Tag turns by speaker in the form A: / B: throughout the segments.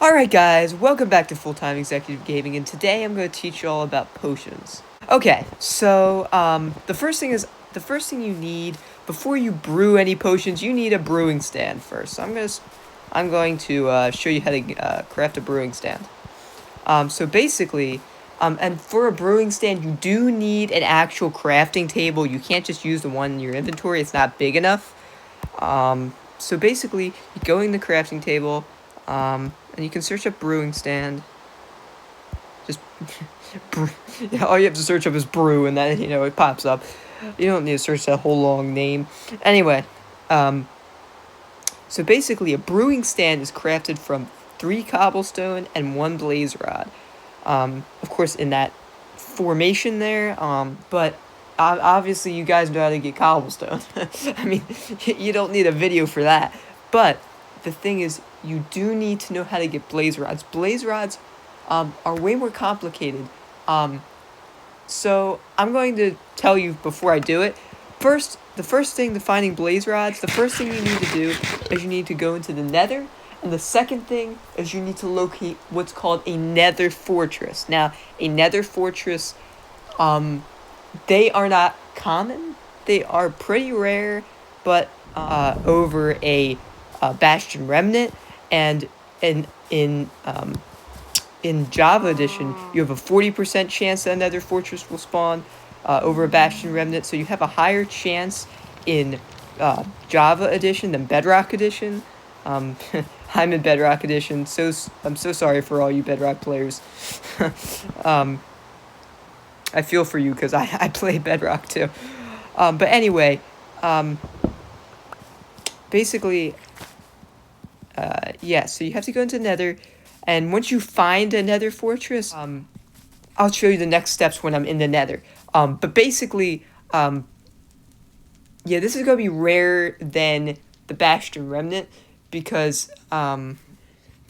A: Alright guys, welcome back to Full-Time Executive Gaming, and today I'm going to teach you all about potions. Okay, so, the first thing you need, before you brew any potions, you need a brewing stand first. So I'm going to show you how to craft a brewing stand. So basically, and for a brewing stand, you do need an actual crafting table. You can't just use the one in your inventory, it's not big enough. So basically, you go in the crafting table, and you can search up brewing stand. Just, all you have to search up is brew, and then, it pops up. You don't need to search that whole long name. Anyway, so basically, a brewing stand is crafted from 3 cobblestone and 1 blaze rod. Of course, in that formation there, but obviously you guys know how to get cobblestone. I mean, you don't need a video for that. But the thing is, you do need to know how to get blaze rods. Blaze rods are way more complicated. So I'm going to tell you before I do it. The first thing to finding blaze rods, the first thing you need to do is you need to go into the nether. And the second thing is you need to locate what's called a nether fortress. Now, a nether fortress, they are not common. They are pretty rare, but over a bastion remnant, and in Java Edition, you have a 40% chance that a nether fortress will spawn over a bastion remnant. So you have a higher chance in Java Edition than Bedrock Edition. I'm in Bedrock Edition, so I'm so sorry for all you Bedrock players. I feel for you because I play Bedrock too. But anyway, basically, yeah, so you have to go into Nether, and once you find a Nether fortress, I'll show you the next steps when I'm in the Nether. But basically, yeah, this is going to be rarer than the Bastion Remnant, because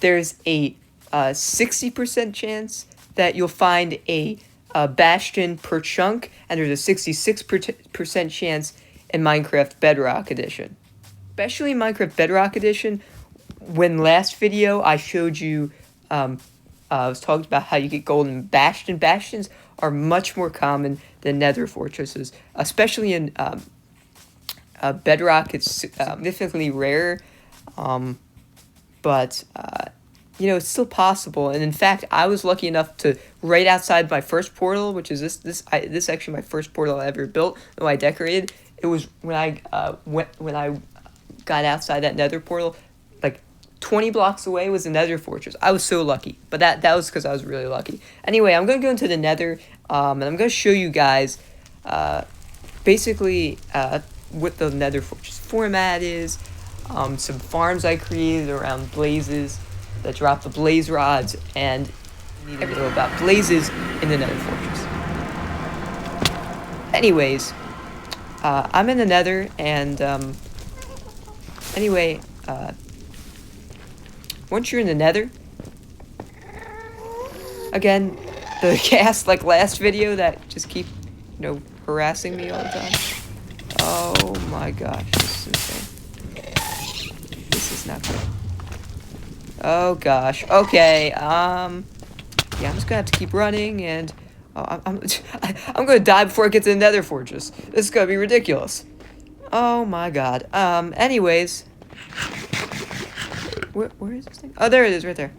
A: there's a 60% chance that you'll find a Bastion per chunk, and there's a 66% chance in Minecraft Bedrock Edition. Especially in Minecraft Bedrock Edition, when last video I showed you, I was talking about how you get golden bastion. Bastions are much more common than nether fortresses, especially in Bedrock. It's significantly rarer. But it's still possible. And in fact, I was lucky enough to, right outside my first portal, which is this actually my first portal I ever built, though I decorated. It was when I got outside that nether portal, like 20 blocks away was the nether fortress. I was so lucky, but that was because I was really lucky. Anyway, I'm going to go into the nether, and I'm going to show you guys basically what the nether fortress format is. Some farms I created around blazes that drop the blaze rods, and you need to know about blazes in the nether fortress. Anyways, I'm in the nether, and anyway, once you're in the nether, again, the ghast like last video that just keep, harassing me all the time. Oh my gosh, this is insane. This is not good. Oh gosh. Okay. Yeah, I'm just gonna have to keep running, and I'm gonna die before I get to the nether fortress. This is gonna be ridiculous. Oh my god. Anyways, where is this thing? Oh, there it is, right there.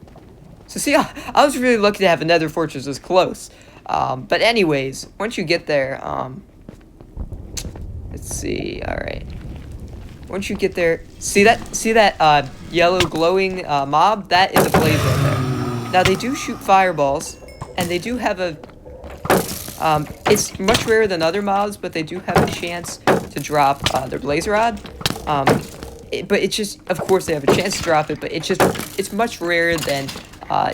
A: So see, I was really lucky to have a nether fortress this close. But anyways, once you get there, let's see. All right. Once you get there, see that yellow glowing mob? That is a blaze right there. Now, they do shoot fireballs, and they do have a it's much rarer than other mobs, but they do have a chance to drop their blaze rod. But it's just, of course, they have a chance to drop it, but it's much rarer than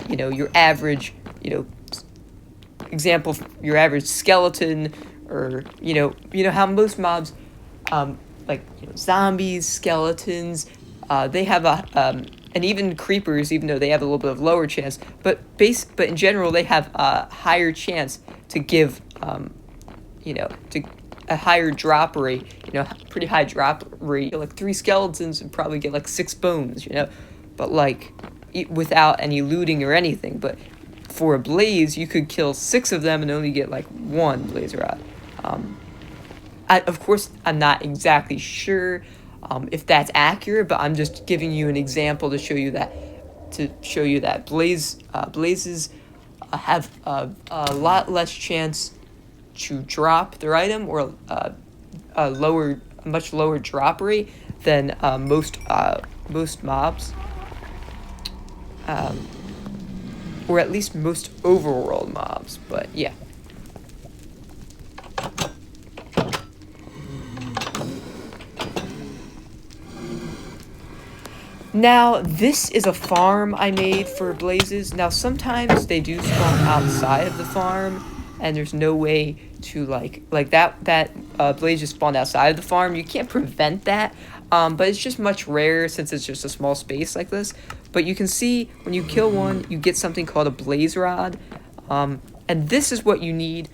A: your average, example, your average skeleton, or how most mobs, like zombies, skeletons, they have and even creepers, even though they have a little bit of lower chance, but in general they have a higher chance to give to a higher drop rate, pretty high drop rate. Like 3 skeletons and probably get like 6 bones, but like without any looting or anything. But for a blaze, you could kill 6 of them and only get like 1 blaze rod. Of course, I'm not exactly sure if that's accurate, but I'm just giving you an example to show you that blazes have a lot less chance to drop their item, or a much lower drop rate than most mobs, or at least most overworld mobs. But yeah. Now, this is a farm I made for blazes. Now, sometimes they do spawn outside of the farm, and there's no way to, like that blaze just spawned outside of the farm. You can't prevent that, but it's just much rarer since it's just a small space like this. But you can see, when you kill one, you get something called a blaze rod, and this is what you need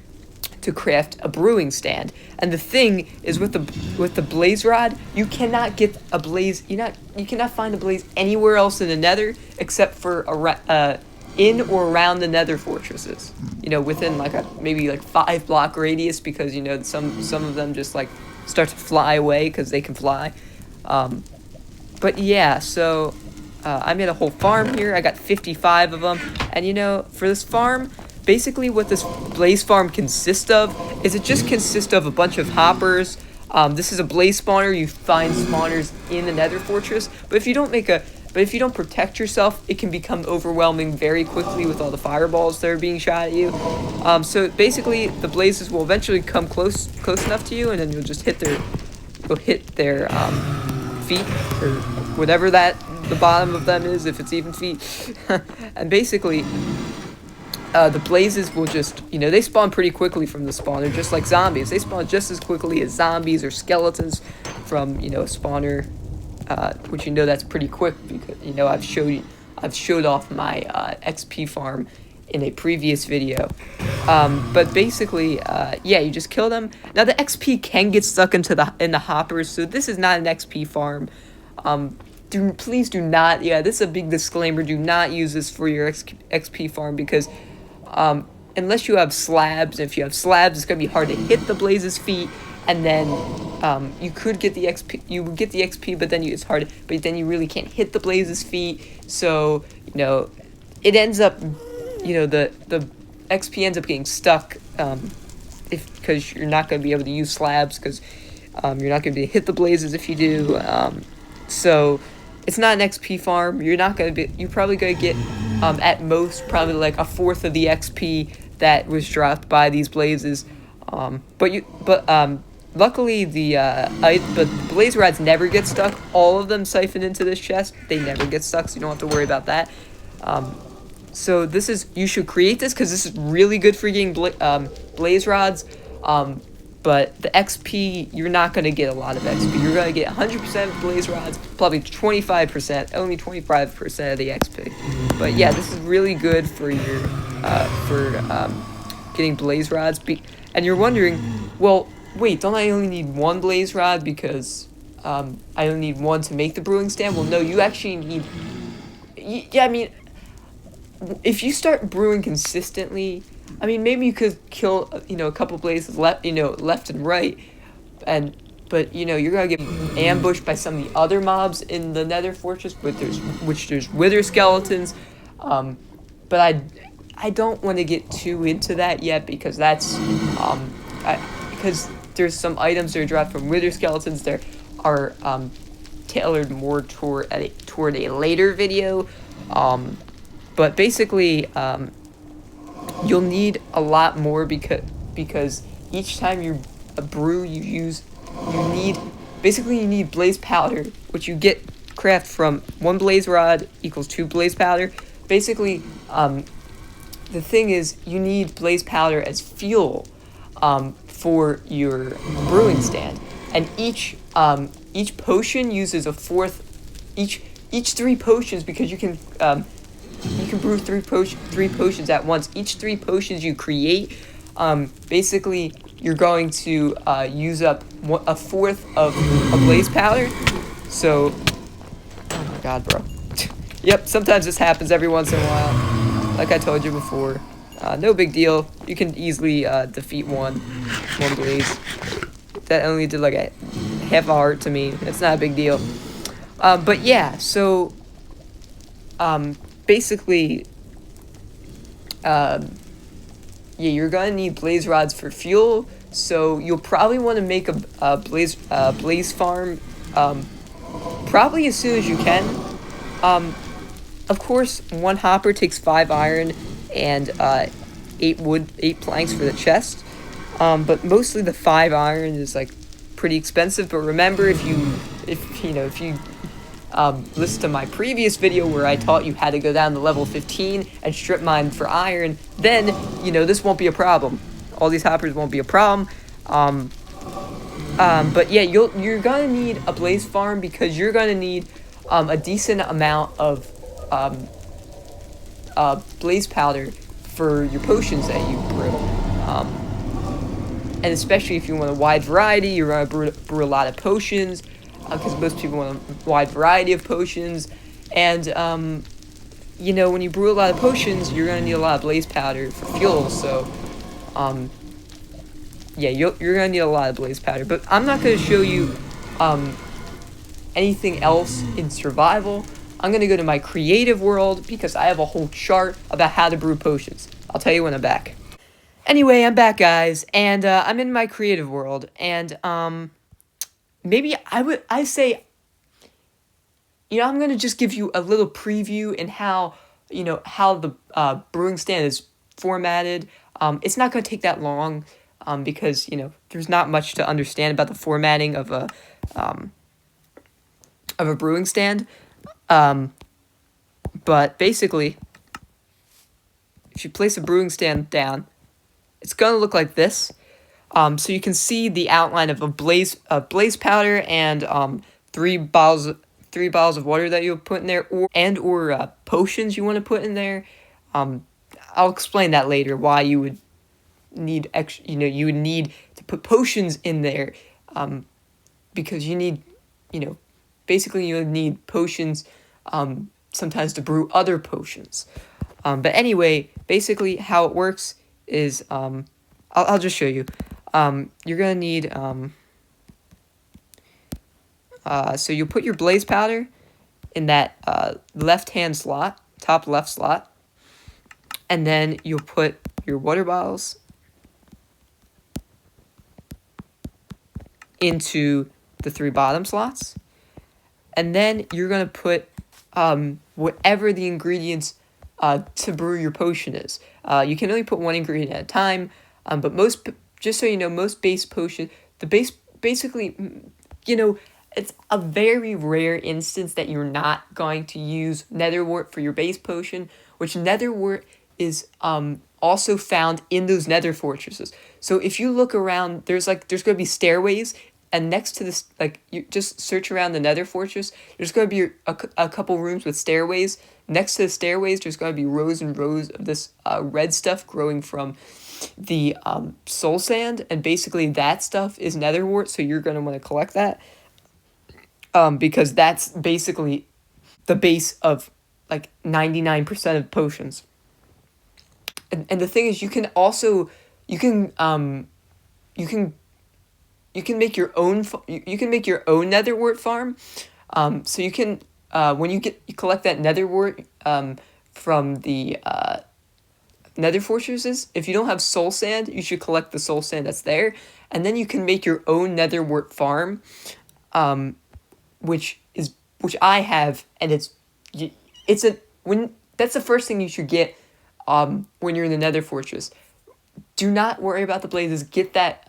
A: to craft a brewing stand. And the thing is, with the blaze rod, you cannot get a blaze. You cannot find a blaze anywhere else in the Nether except for in or around the Nether fortresses. Within maybe 5 block radius, because some of them just like start to fly away because they can fly. But yeah, so I made a whole farm here. I got 55 of them, and for this farm, basically what this blaze farm consists of is it just consists of a bunch of hoppers. This is a blaze spawner. You find spawners in the Nether fortress, but if you don't protect yourself, it can become overwhelming very quickly with all the fireballs that are being shot at you. So basically, the blazes will eventually come close enough to you, and then you'll just hit their feet, or whatever the bottom of them is, if it's even feet. And basically, the blazes will just, they spawn pretty quickly from the spawner, just like zombies. They spawn just as quickly as zombies or skeletons from, a spawner, which that's pretty quick, because, I've showed off my XP farm in a previous video. But basically, yeah, you just kill them. Now, the XP can get stuck in the hoppers, so this is not an XP farm. Please do not, this is a big disclaimer, do not use this for your XP farm, because unless you have slabs, if you have slabs, it's going to be hard to hit the blaze's feet, and then you could get the XP, you would get the XP, but then it's hard, but then you really can't hit the blaze's feet, so, it ends up, the XP ends up getting stuck, because you're not going to be able to use slabs, because you're not going to be able to hit the blazes if you do, so it's not an XP farm. You're probably going to get, at most, probably like 1/4 of the XP that was dropped by these blazes. But luckily the blaze rods never get stuck. All of them siphon into this chest. They never get stuck, so you don't have to worry about that. So you should create this, because this is really good for getting blaze rods. But the XP, you're not going to get a lot of XP. You're going to get 100% blaze rods, probably 25%, only 25% of the XP. But yeah, this is really good for your, getting blaze rods. And you're wondering, well, wait, don't I only need 1 blaze rod because I only need 1 to make the brewing stand? Well, no, you actually need, if you start brewing consistently, maybe you could kill, a couple blazes left and right, but you're gonna get ambushed by some of the other mobs in the Nether fortress, which there's wither skeletons, but I don't want to get too into that yet, because that's because there's some items that are dropped from wither skeletons that are tailored more toward a later video, but basically you'll need a lot more, because each time you brew, you need blaze powder, which you get craft from 1 blaze rod equals 2 blaze powder. Basically, the thing is, you need blaze powder as fuel for your brewing stand, and each potion uses 1/4. Each 3 potions, because you can brew 3 potions at once. Each 3 potions you create, basically you're going to use up 1/4 of a blaze powder. So, oh my god, bro. Yep, sometimes this happens every once in a while. Like I told you before. No big deal. You can easily defeat one blaze. That only did like a half a heart to me. It's not a big deal. But yeah, so basically, yeah, you're gonna need blaze rods for fuel. So you'll probably want to make a blaze farm probably as soon as you can. Of course, one hopper takes 5 iron and 8 planks for the chest. But mostly the 5 iron is like pretty expensive. But remember, if you listen to my previous video where I taught you how to go down to level 15 and strip mine for iron, then this won't be a problem. All these hoppers won't be a problem. But yeah, you're gonna need a blaze farm because you're gonna need a decent amount of blaze powder for your potions that you brew. And especially if you want a wide variety, you're gonna brew a lot of potions because most people want a wide variety of potions. And when you brew a lot of potions, you're gonna need a lot of blaze powder for fuel. So yeah, you're gonna need a lot of blaze powder. But I'm not gonna show you anything else in survival. I'm gonna go to my creative world because I have a whole chart about how to brew potions. I'll tell you when I'm back. Anyway, I'm back, guys, and I'm in my creative world, and maybe I say, I'm gonna just give you a little preview in how the brewing stand is formatted. It's not gonna take that long, because there's not much to understand about the formatting of a brewing stand. But basically, if you place a brewing stand down, it's gonna look like this. So you can see the outline of a blaze powder and 3 bottles of water that you'll put in there, or potions you want to put in there. I'll explain that later why you would need you would need to put potions in there, because you need basically you would need potions sometimes to brew other potions. But anyway, basically how it works is I'll just show you. You're gonna need so you put your blaze powder in that left-hand slot, top left slot, and then you'll put your water bottles into the 3 bottom slots, and then you're gonna put whatever the ingredients to brew your potion is. You can only put 1 ingredient at a time, but just so you know, most base potion, basically, it's a very rare instance that you're not going to use netherwort for your base potion, which netherwort is also found in those nether fortresses. So if you look around, there's going to be stairways, and next to this, you just search around the nether fortress, there's going to be a couple rooms with stairways. Next to the stairways, there's going to be rows and rows of this red stuff growing from the soul sand, and basically that stuff is netherwort, so you're going to want to collect that, because that's basically the base of 99% of potions. And the thing is, you can make your own netherwort farm. So you can when you collect that netherwort from the nether fortresses, if you don't have soul sand, you should collect the soul sand that's there, and then you can make your own netherwort farm, which I have, and that's the first thing you should get when you're in the nether fortress. Do not worry about the blazes. Get that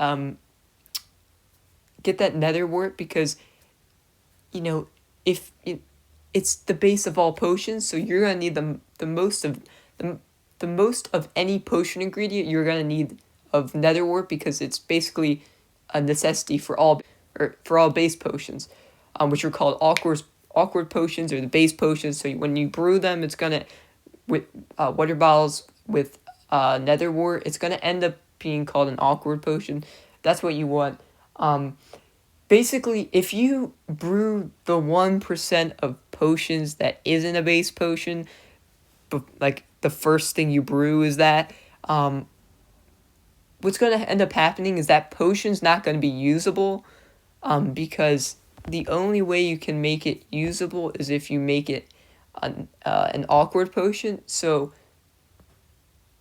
A: netherwort, because if it's the base of all potions, so you're gonna need the most of any potion ingredient. You're gonna need of netherwort, because it's basically a necessity for all base potions, which are called awkward potions, or the base potions. So when you brew them, it's gonna, with water bottles with netherwort, it's gonna end up being called an awkward potion. That's what you want. basically, if you brew the 1% of potions that isn't a base potion, but like the first thing you brew is that, what's going to end up happening is that potion's not going to be usable, because the only way you can make it usable is if you make it an awkward potion. So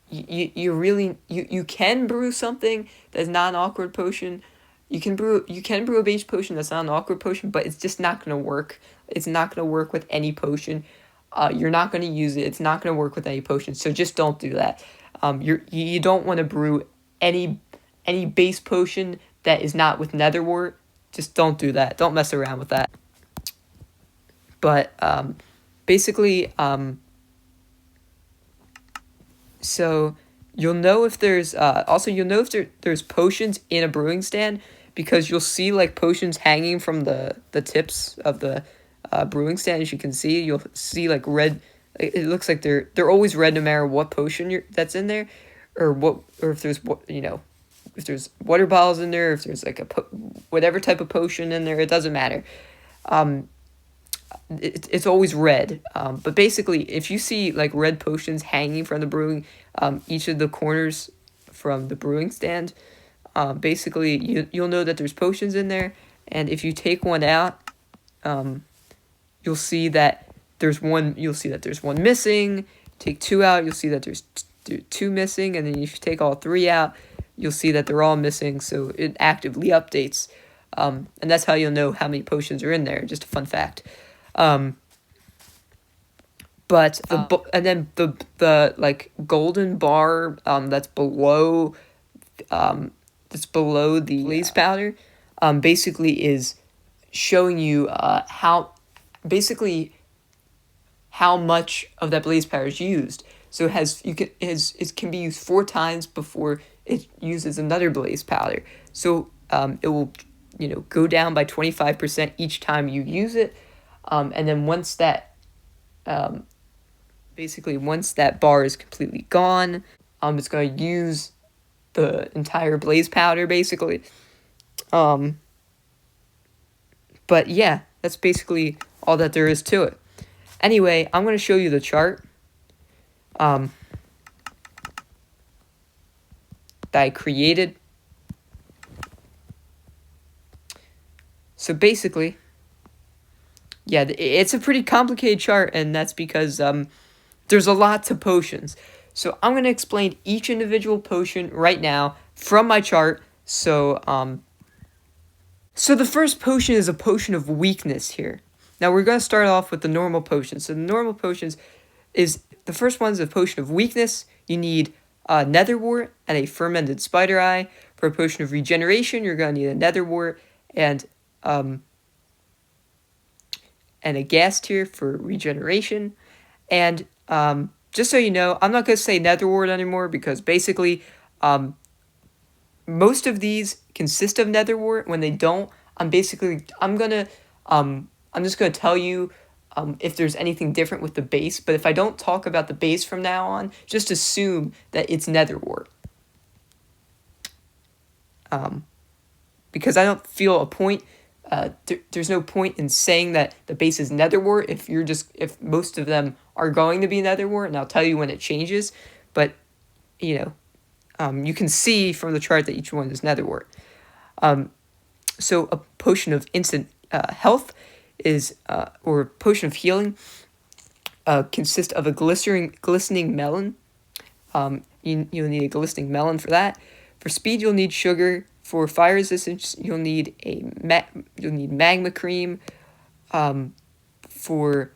A: you can brew something that's not an awkward potion. You can brew a base potion that's not an awkward potion, but it's just not gonna work. It's not gonna work with any potion. You're not gonna use it. It's not gonna work with any potion. So just don't do that. You don't want to brew any base potion that is not with netherwort. Just don't do that. Don't mess around with that. But basically, so you'll know if there's you'll know if there's potions in a brewing stand, because you'll see like potions hanging from the tips of the brewing stand. As you can see, you'll see like red. It looks like they're always red no matter what potion that's in there, or if there's if there's water bottles in there, if there's like whatever type of potion in there, it doesn't matter. It's always red. But basically, if you see like red potions hanging from the brewing, each of the corners from the brewing stand, basically you'll know that there's potions in there. And if you take one out, you'll see that there's one. You'll see that there's one missing. Take two out, you'll see that there's two missing, and then if you take all three out, you'll see that they're all missing. So it actively updates, and that's how you'll know how many potions are in there. Just a fun fact. But and then the like golden bar that's below the blaze powder basically is showing you how much of that blaze powder is used. So it can be used 4 times before it uses another blaze powder. So it will go down by 25% each time you use it. And then once that bar is completely gone, it's going to use the entire blaze powder basically. But yeah, that's basically all that there is to it. Anyway, I'm going to show you the chart that I created. So basically, yeah, it's a pretty complicated chart, and that's because there's a lot to potions. So I'm going to explain each individual potion right now from my chart. So the first potion is a potion of weakness here. Now we're going to start off with the normal potions. So the normal potions the first one's a potion of weakness. You need netherwort and a fermented spider eye. For a potion of regeneration, you're going to need a netherwort and a ghast tear for regeneration. And just so you know, I'm not going to say netherwort anymore, because basically most of these consist of netherwort. When they don't, I'm just going to tell you if there's anything different with the base. But if I don't talk about the base from now on, just assume that it's netherwort. Because I don't feel a point. There's no point in saying that the base is netherwort if most of them are going to be netherwort, and I'll tell you when it changes. But you can see from the chart that each one is netherwort. So a potion of instant health or potion of healing consists of a glistening melon. You'll need a glistening melon for that. For speed, you'll need sugar. For fire resistance, you'll need magma cream. For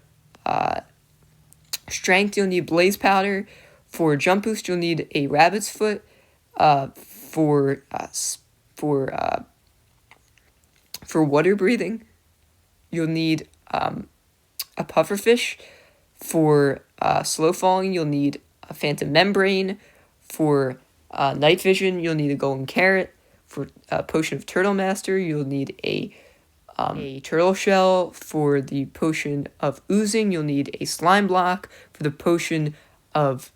A: strength, you'll need blaze powder. For jump boost, you'll need a rabbit's foot. For water breathing, you'll need a pufferfish. For slow falling, you'll need a phantom membrane. For night vision, you'll need a golden carrot. For a potion of turtle master, you'll need a turtle shell. For the potion of oozing, you'll need a slime block. For the potion of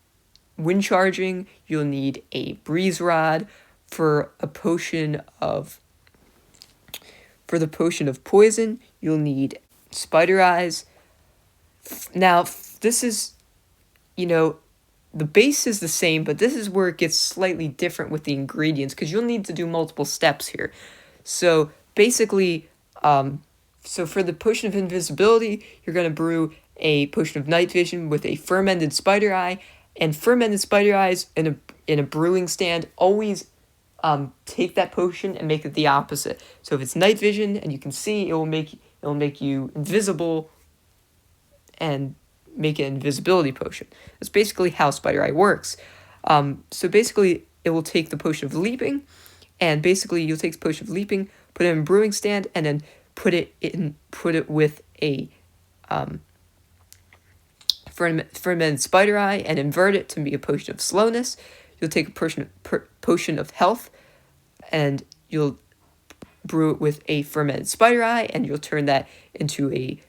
A: wind charging, you'll need a breeze rod. For a potion of For the potion of poison, you'll need spider eyes. Now, this is, you know, the base is the same, but this is where it gets slightly different with the ingredients, because you'll need to do multiple steps here. So basically, so for the potion of invisibility, you're going to brew a potion of night vision with a fermented spider eye, and fermented spider eyes in a brewing stand always take that potion and make it the opposite. So if it's night vision and you can see, it will make you invisible and make an invisibility potion. That's basically how Spider Eye works. So basically, it will take the potion of leaping, and basically you'll take the potion of leaping, put it in a brewing stand, and then put it with a fermented spider eye, and invert it to be a potion of slowness. You'll take a potion of health, and you'll brew it with a fermented spider eye, and you'll turn that into a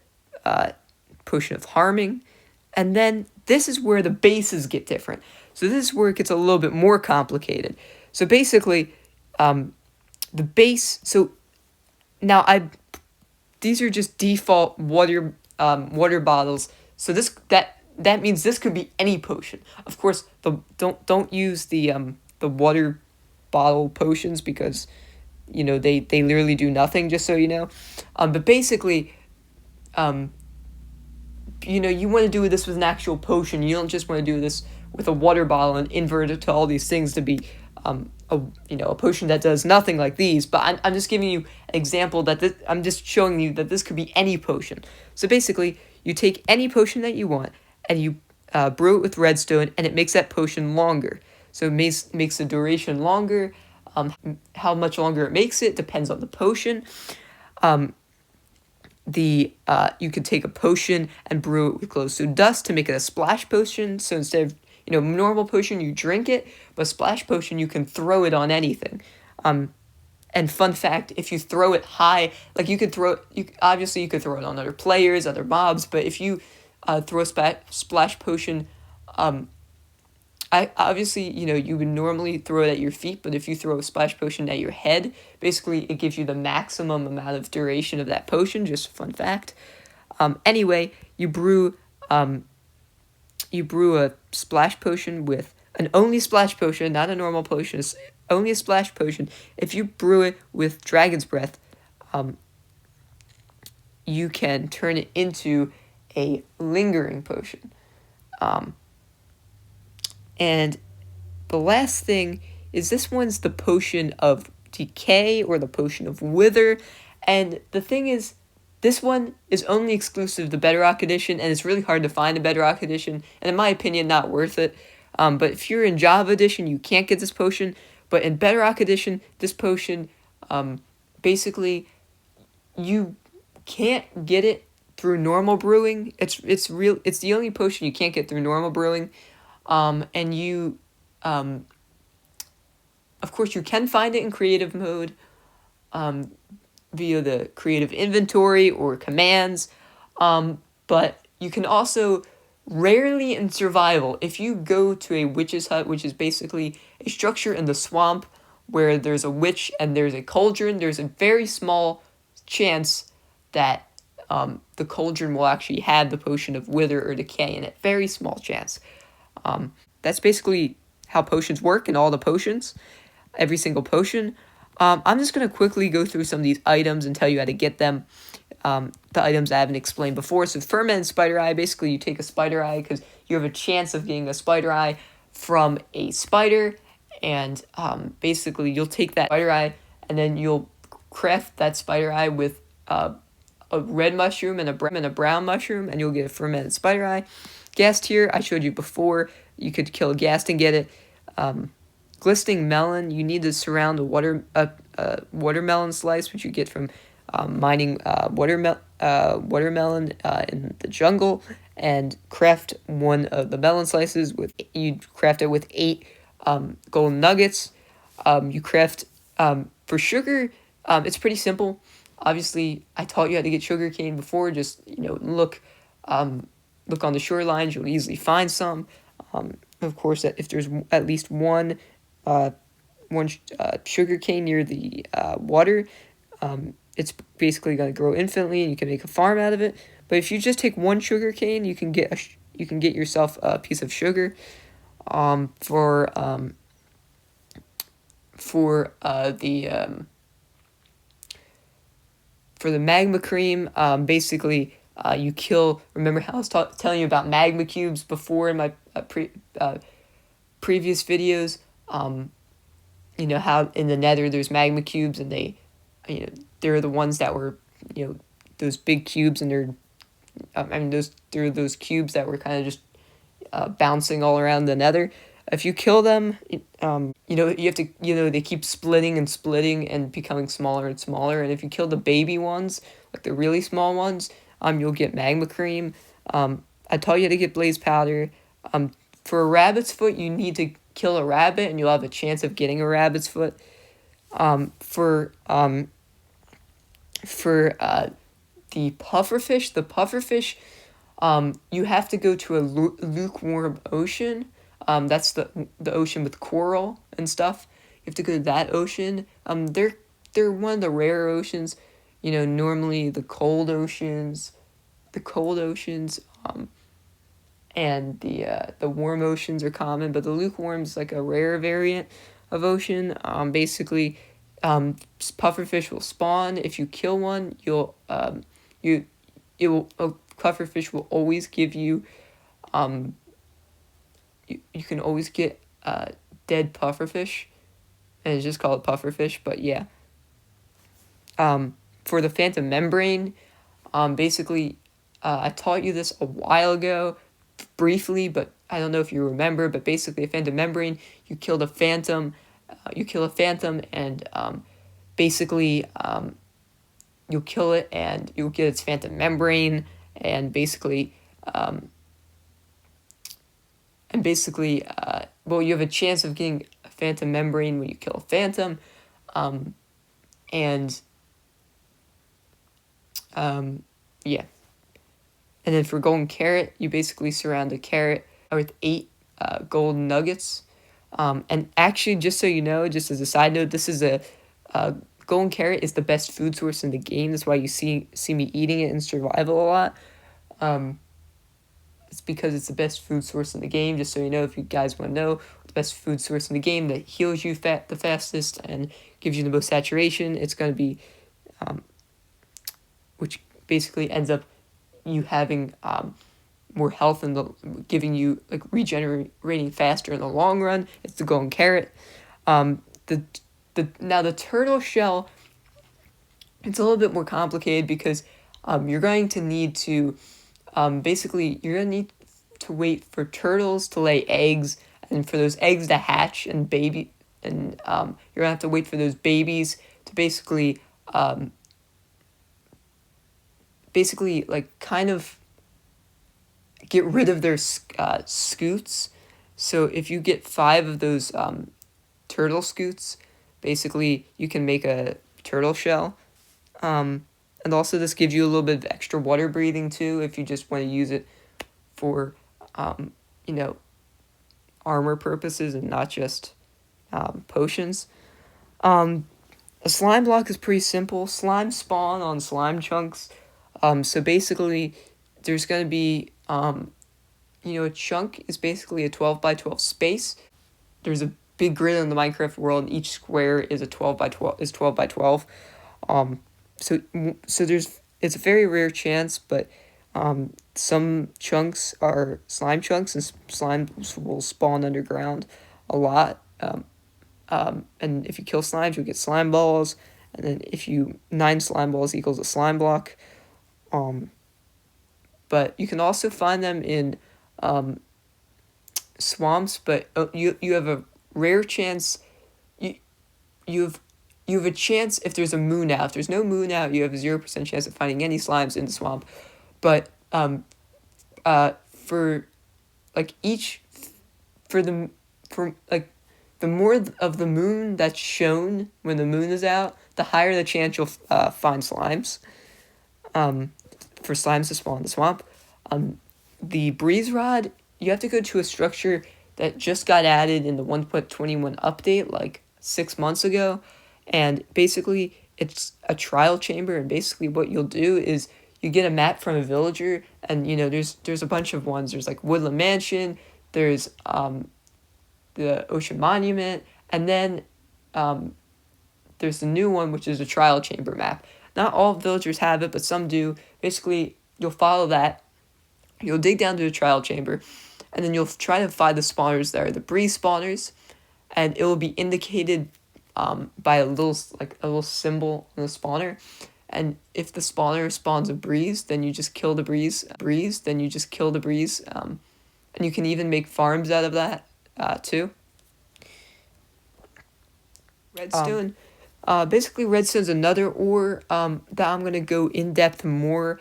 A: potion of harming. And then this is where the bases get different. So this is where it gets a little bit more complicated. So basically, the base. So now these are just default water bottles. So that means this could be any potion. Of course, don't use the water bottle potions, because they literally do nothing, just so you know. But basically, you want to do this with an actual potion. You don't just want to do this with a water bottle and invert it to all these things to be a potion that does nothing like these. But I'm just giving you an example I'm just showing you that this could be any potion. So basically, you take any potion that you want and you brew it with redstone, and it makes that potion longer. So it makes the duration longer. How much longer it makes it depends on the potion. You could take a potion and brew it with glowstone dust to make it a splash potion. So instead of normal potion, you drink it, but splash potion, you can throw it on anything. And fun fact, if you throw it high, like you could throw it on other players, other mobs, but if you throw a splash potion, you would normally throw it at your feet, but if you throw a splash potion at your head, basically it gives you the maximum amount of duration of that potion. Just a fun fact. Anyway, you brew a splash potion with an only splash potion, not a normal potion. It's only a splash potion. If you brew it with Dragon's Breath, you can turn it into a lingering potion. And the last thing is, this one's the potion of decay, or the potion of wither. And the thing is, this one is only exclusive to Bedrock Edition, and it's really hard to find a Bedrock Edition, and in my opinion, not worth it. But if you're in Java Edition, you can't get this potion. But in Bedrock Edition, this potion, basically, you can't get it through normal brewing. It's the only potion you can't get through normal brewing. And you, of course, you can find it in creative mode, via the creative inventory or commands. But you can also rarely in survival, if you go to a witch's hut, which is basically a structure in the swamp where there's a witch and there's a cauldron, there's a very small chance that the cauldron will actually have the potion of wither or decay in it. Very small chance. That's basically how potions work in all the potions, every single potion. I'm just going to quickly go through some of these items and tell you how to get them. The items I haven't explained before. So fermented spider eye, basically you take a spider eye because you have a chance of getting a spider eye from a spider, and basically you'll take that spider eye and then you'll craft that spider eye with a red mushroom and a brown mushroom, and you'll get a fermented spider eye. Ghast tear, I showed you before. You could kill a ghast and get it. Glistening melon, you need to surround a watermelon slice, which you get from mining watermelon in the jungle, and craft one of the melon slices you craft it with 8 golden nuggets. You craft for sugar. It's pretty simple. Obviously, I taught you how to get sugar cane before. Just look on the shorelines. You'll easily find some. Of course, if there's at least one sugar cane near the water, it's basically going to grow infinitely, and you can make a farm out of it. But if you just take one sugar cane, you can get yourself a piece of sugar. For the magma cream, basically, you kill. Remember how I was telling you about magma cubes before in my previous videos? You know how in the Nether there's magma cubes, and they're the ones that were, those big cubes, and they're those cubes that were kind of just bouncing all around the Nether. If you kill them, you have to, they keep splitting and splitting and becoming smaller and smaller. And if you kill the baby ones, like the really small ones, you'll get magma cream. I taught you how to get blaze powder. For a rabbit's foot, you need to kill a rabbit, and you'll have a chance of getting a rabbit's foot. For the pufferfish, you have to go to a lukewarm ocean. That's the ocean with coral and stuff. You have to go to that ocean. They're one of the rare oceans. Normally the cold oceans, and the warm oceans are common, but the lukewarm is like a rare variant of ocean. Basically, pufferfish will spawn. If you kill one, a pufferfish will always give you, you can always get dead pufferfish, and it's just called pufferfish. But yeah, for the phantom membrane, basically, I taught you this a while ago, briefly, but I don't know if you remember. But basically, a phantom membrane, you kill a phantom, and basically, you'll kill it, and you'll get its phantom membrane, and basically, well, you have a chance of getting a phantom membrane when you kill a phantom, yeah. And then for golden carrot, you basically surround a carrot with 8 golden nuggets. And actually, just so you know, just as a side note, this is golden carrot is the best food source in the game. That's why you see me eating it in survival a lot. It's because it's the best food source in the game. Just so you know, if you guys want to know, the best food source in the game that heals you the fastest and gives you the most saturation, it's going to be, which basically ends up you having more health and giving you like regenerating faster in the long run. It's the golden carrot. Now the turtle shell, it's a little bit more complicated because you're going to need to wait for turtles to lay eggs, and for those eggs to hatch and baby, and you're gonna have to wait for those babies to basically like kind of get rid of their scutes. So if you get 5 of those turtle scutes, basically you can make a turtle shell. And also this gives you a little bit of extra water breathing too, if you just want to use it for armor purposes and not just potions. A slime block is pretty simple. Slime spawn on slime chunks. So basically, there's going to be, a chunk is basically a 12 by 12 space. There's a big grid in the Minecraft world, and each square is 12 by 12. So it's a very rare chance, but some chunks are slime chunks, and slimes will spawn underground a lot. And if you kill slimes, you'll get slime balls, and then 9 slime balls equals a slime block. But you can also find them in swamps, but you have a rare chance. You have a chance if there's a moon out. If there's no moon out, you have a 0% chance of finding any slimes in the swamp. But the more of the moon that's shown when the moon is out, the higher the chance you'll find slimes. For slimes to spawn in the swamp. The breeze rod, you have to go to a structure that just got added in the 1.21 update like 6 months ago, and basically it's a trial chamber, and basically what you'll do is you get a map from a villager, and there's a bunch of ones. There's like Woodland Mansion, there's the Ocean Monument, and then there's the new one, which is a trial chamber map. Not all villagers have it, but some do. Basically, you'll follow that. You'll dig down to the trial chamber, and then you'll try to find the spawners that are the breeze spawners, and it will be indicated by a little symbol on the spawner. And if the spawner spawns a breeze, then you just kill the breeze. And you can even make farms out of that too. Redstone. Basically, redstone's another ore that I'm gonna go in depth more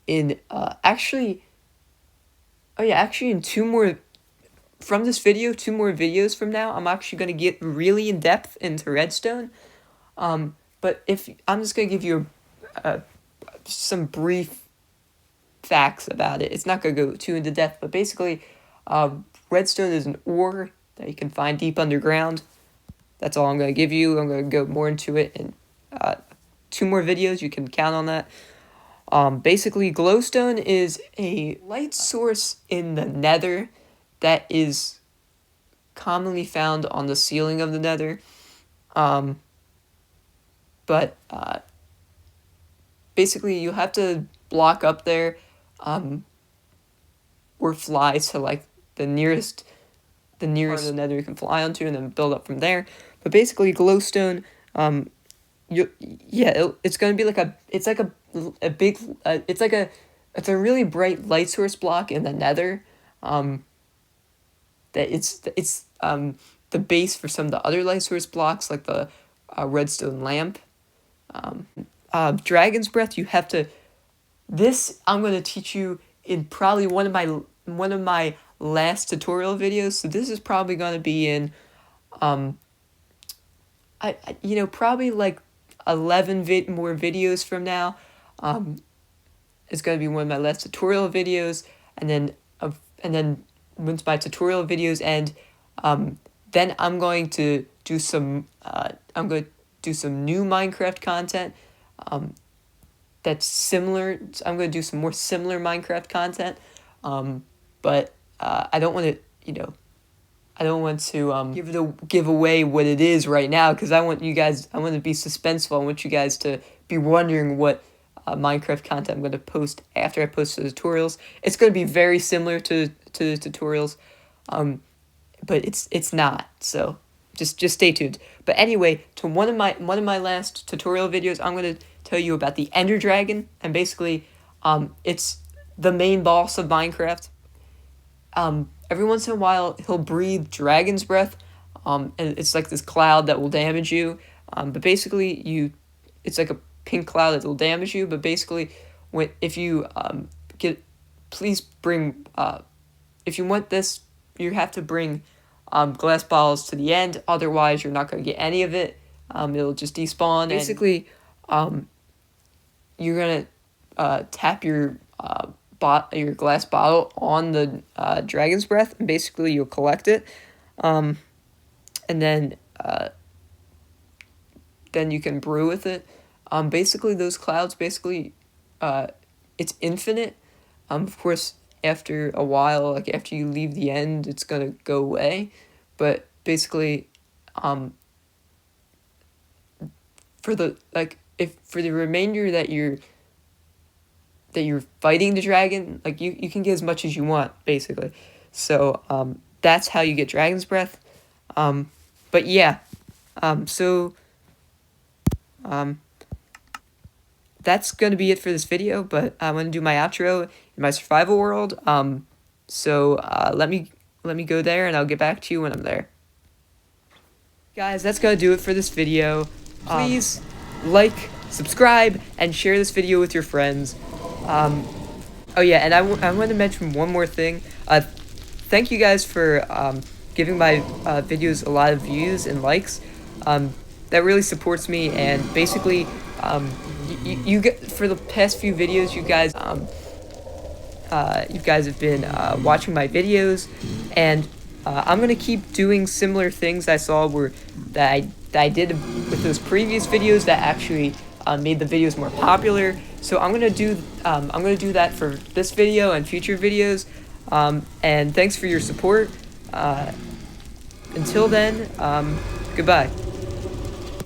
A: in in two more videos from now, I'm actually gonna get really in depth into redstone. But if I'm just gonna give you some brief facts about it. It's not gonna go too into depth, but basically, redstone is an ore that you can find deep underground. That's all I'm gonna give you. I'm gonna go more into it in 2 more videos. You can count on that. Basically, glowstone is a light source in the nether that is commonly found on the ceiling of the nether. But basically, you have to block up there or fly to like the nearest part of the nether you can fly onto, and then build up from there. But basically, glowstone, it's gonna be like it's a really bright light source block in the nether. That it's the base for some of the other light source blocks, like the redstone lamp. Dragon's breath, you have to. This I'm gonna teach you in probably one of my last tutorial videos. So this is probably gonna be in, probably like 11 more videos from now. It's gonna be one of my last tutorial videos, and then once my tutorial videos end, then I'm going to do some new Minecraft content. That's similar. I'm going to do some more similar Minecraft content. But I don't want to give away what it is right now, because I want to be suspenseful. I want you guys to be wondering what Minecraft content I'm going to post after I post the tutorials. It's going to be very similar to the tutorials, but it's not. So just stay tuned. But anyway, to one of my last tutorial videos, I'm going to tell you about the Ender Dragon, and basically, it's the main boss of Minecraft. Every once in a while, he'll breathe dragon's breath, and it's like this cloud that will damage you. But basically, it's like a pink cloud that will damage you. But basically, if you if you want this, you have to bring glass bottles to the end. Otherwise, you're not going to get any of it. It'll just despawn. Basically, you're gonna tap your glass bottle on the dragon's breath, and basically you'll collect it, and then you can brew with it. Basically those clouds, it's infinite. Of course, after a while, like after you leave the end, it's gonna go away, but basically, for the remainder that you're fighting the dragon, like you can get as much as you want, basically. So that's how you get dragon's breath. But yeah, that's gonna be it for this video. But I'm gonna do my outro in my survival world. So let me go there, and I'll get back to you when I'm there. Guys, that's gonna do it for this video. Please like, subscribe, and share this video with your friends. Oh yeah, and I want to mention one more thing. Thank you guys for giving my videos a lot of views and likes. That really supports me, and basically, you get, for the past few videos, you guys have been watching my videos, and I'm gonna keep doing similar things I saw that that I did with those previous videos that actually made the videos more popular. So I'm gonna do that for this video and future videos. And thanks for your support. Until then, goodbye.